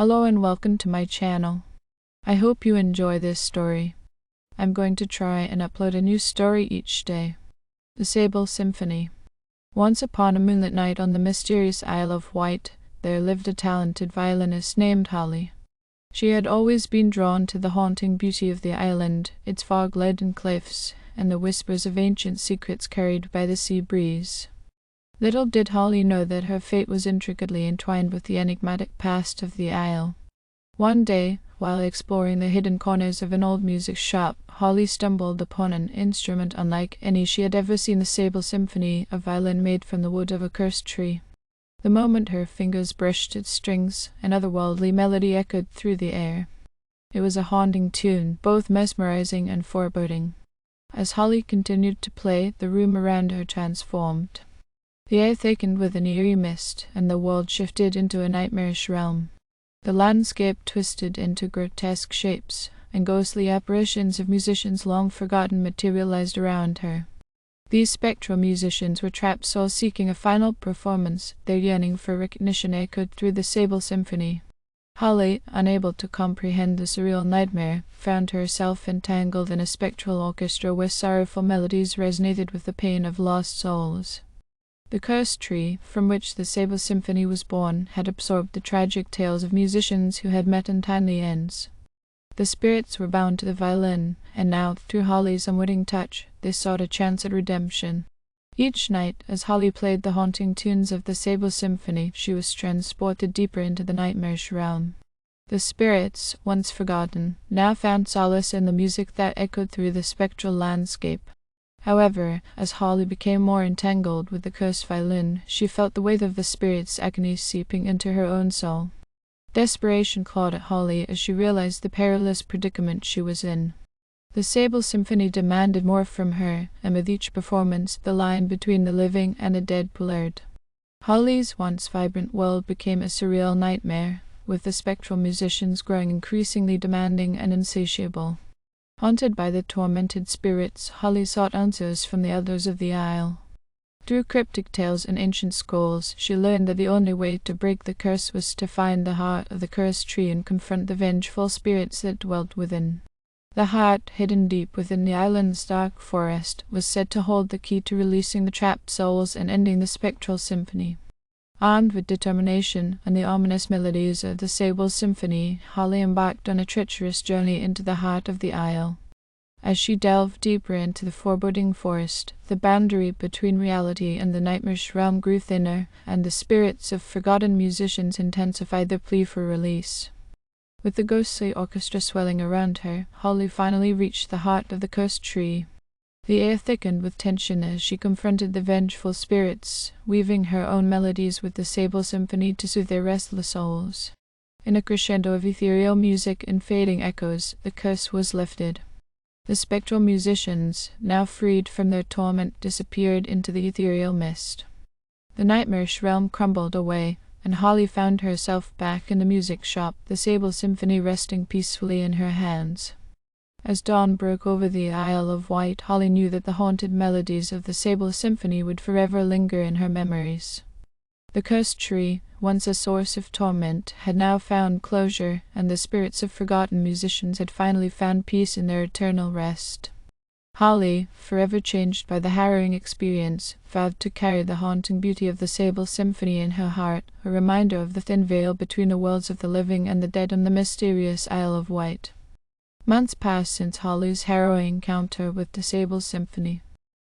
Hello and welcome to my channel. I hope you enjoy this story. I'm going to try and upload a new story each day. The Sable Symphony. Once upon a moonlit night on the mysterious Isle of Wight, there lived a talented violinist named Holly. She had always been drawn to the haunting beauty of the island, its fog-laden cliffs, and the whispers of ancient secrets carried by the sea breeze. Little did Holly know that her fate was intricately entwined with the enigmatic past of the isle. One day, while exploring the hidden corners of an old music shop, Holly stumbled upon an instrument unlike any she had ever seen, the Sable Symphony, a violin made from the wood of a cursed tree. The moment her fingers brushed its strings, an otherworldly melody echoed through the air. It was a haunting tune, both mesmerizing and foreboding. As Holly continued to play, the room around her transformed. The air thickened with an eerie mist, and the world shifted into a nightmarish realm. The landscape twisted into grotesque shapes, and ghostly apparitions of musicians long forgotten materialized around her. These spectral musicians were trapped souls seeking a final performance. Their yearning for recognition echoed through the Sable Symphony. Holly, unable to comprehend the surreal nightmare, found herself entangled in a spectral orchestra where sorrowful melodies resonated with the pain of lost souls. The cursed tree, from which the Sable Symphony was born, had absorbed the tragic tales of musicians who had met untimely ends. The spirits were bound to the violin, and now, through Holly's unwitting touch, they sought a chance at redemption. Each night, as Holly played the haunting tunes of the Sable Symphony, she was transported deeper into the nightmarish realm. The spirits, once forgotten, now found solace in the music that echoed through the spectral landscape. However, as Holly became more entangled with the cursed violin, she felt the weight of the spirit's agony seeping into her own soul. Desperation clawed at Holly as she realized the perilous predicament she was in. The Sable Symphony demanded more from her, and with each performance the line between the living and the dead blurred. Holly's once vibrant world became a surreal nightmare, with the spectral musicians growing increasingly demanding and insatiable. Haunted by the tormented spirits, Holly sought answers from the elders of the isle. Through cryptic tales and ancient scrolls, she learned that the only way to break the curse was to find the heart of the cursed tree and confront the vengeful spirits that dwelt within. The heart, hidden deep within the island's dark forest, was said to hold the key to releasing the trapped souls and ending the spectral symphony. Armed with determination and the ominous melodies of the Sable Symphony, Holly embarked on a treacherous journey into the heart of the isle. As she delved deeper into the foreboding forest, the boundary between reality and the nightmarish realm grew thinner, and the spirits of forgotten musicians intensified their plea for release. With the ghostly orchestra swelling around her, Holly finally reached the heart of the cursed tree. The air thickened with tension as she confronted the vengeful spirits, weaving her own melodies with the Sable Symphony to soothe their restless souls. In a crescendo of ethereal music and fading echoes, the curse was lifted. The spectral musicians, now freed from their torment, disappeared into the ethereal mist. The nightmarish realm crumbled away, and Holly found herself back in the music shop, the Sable Symphony resting peacefully in her hands. As dawn broke over the Isle of Wight, Holly knew that the haunted melodies of the Sable Symphony would forever linger in her memories. The cursed tree, once a source of torment, had now found closure, and the spirits of forgotten musicians had finally found peace in their eternal rest. Holly, forever changed by the harrowing experience, vowed to carry the haunting beauty of the Sable Symphony in her heart, a reminder of the thin veil between the worlds of the living and the dead on the mysterious Isle of Wight. Months passed since Holly's harrowing encounter with the Sable Symphony.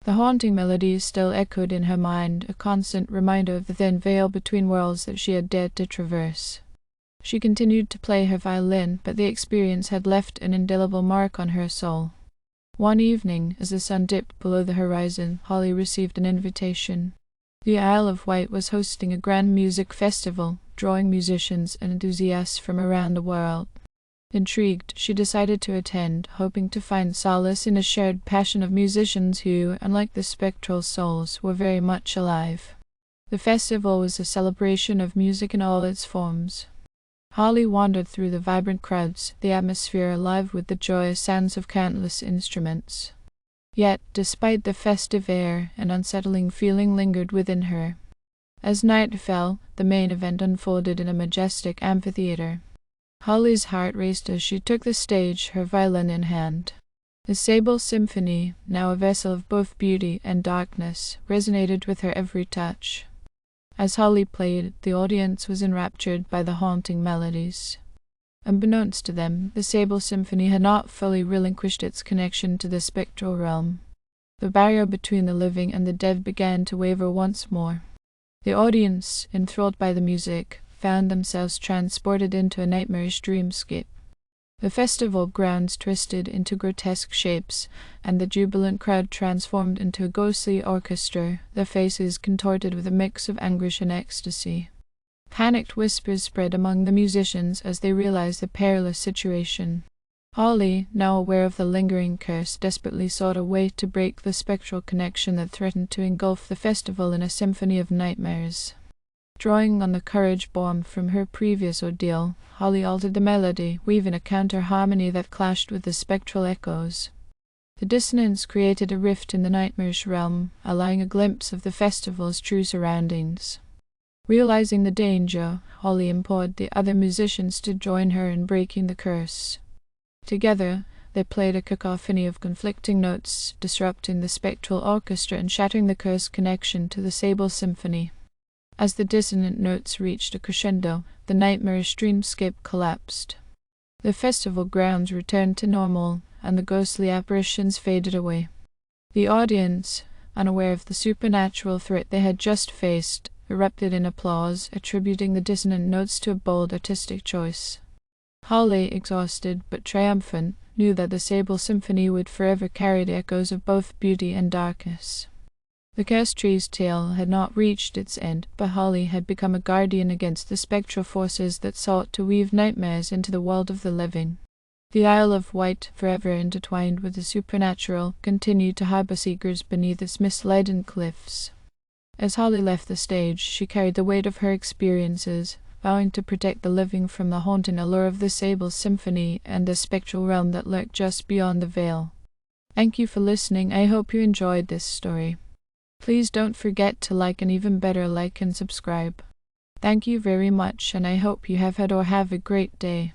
The haunting melodies still echoed in her mind, a constant reminder of the thin veil between worlds that she had dared to traverse. She continued to play her violin, but the experience had left an indelible mark on her soul. One evening, as the sun dipped below the horizon, Holly received an invitation. The Isle of Wight was hosting a grand music festival, drawing musicians and enthusiasts from around the world. Intrigued, she decided to attend, hoping to find solace in a shared passion of musicians who, unlike the spectral souls, were very much alive. The festival was a celebration of music in all its forms. Holly wandered through the vibrant crowds, the atmosphere alive with the joyous sounds of countless instruments. Yet, despite the festive air, an unsettling feeling lingered within her. As night fell, the main event unfolded in a majestic amphitheater. Holly's heart raced as she took the stage, her violin in hand. The Sable Symphony, now a vessel of both beauty and darkness, resonated with her every touch. As Holly played, the audience was enraptured by the haunting melodies. Unbeknownst to them, the Sable Symphony had not fully relinquished its connection to the spectral realm. The barrier between the living and the dead began to waver once more. The audience, enthralled by the music, found themselves transported into a nightmarish dreamscape. The festival grounds twisted into grotesque shapes, and the jubilant crowd transformed into a ghostly orchestra, their faces contorted with a mix of anguish and ecstasy. Panicked whispers spread among the musicians as they realized the perilous situation. Holly, now aware of the lingering curse, desperately sought a way to break the spectral connection that threatened to engulf the festival in a symphony of nightmares. Drawing on the courage born from her previous ordeal, Holly altered the melody, weaving a counter-harmony that clashed with the spectral echoes. The dissonance created a rift in the nightmarish realm, allowing a glimpse of the festival's true surroundings. Realizing the danger, Holly implored the other musicians to join her in breaking the curse. Together, they played a cacophony of conflicting notes, disrupting the spectral orchestra and shattering the cursed connection to the Sable Symphony. As the dissonant notes reached a crescendo, the nightmarish dreamscape collapsed. The festival grounds returned to normal, and the ghostly apparitions faded away. The audience, unaware of the supernatural threat they had just faced, erupted in applause, attributing the dissonant notes to a bold artistic choice. Holly, exhausted but triumphant, knew that the Sable Symphony would forever carry the echoes of both beauty and darkness. The cursed tree's tale had not reached its end, but Holly had become a guardian against the spectral forces that sought to weave nightmares into the world of the living. The Isle of Wight, forever intertwined with the supernatural, continued to harbor seekers beneath its mist-laden cliffs. As Holly left the stage, she carried the weight of her experiences, vowing to protect the living from the haunting allure of the Sable Symphony and the spectral realm that lurked just beyond the veil. Thank you for listening. I hope you enjoyed this story. Please don't forget to like, and even better, like and subscribe. Thank you very much, and I hope you have had or have a great day.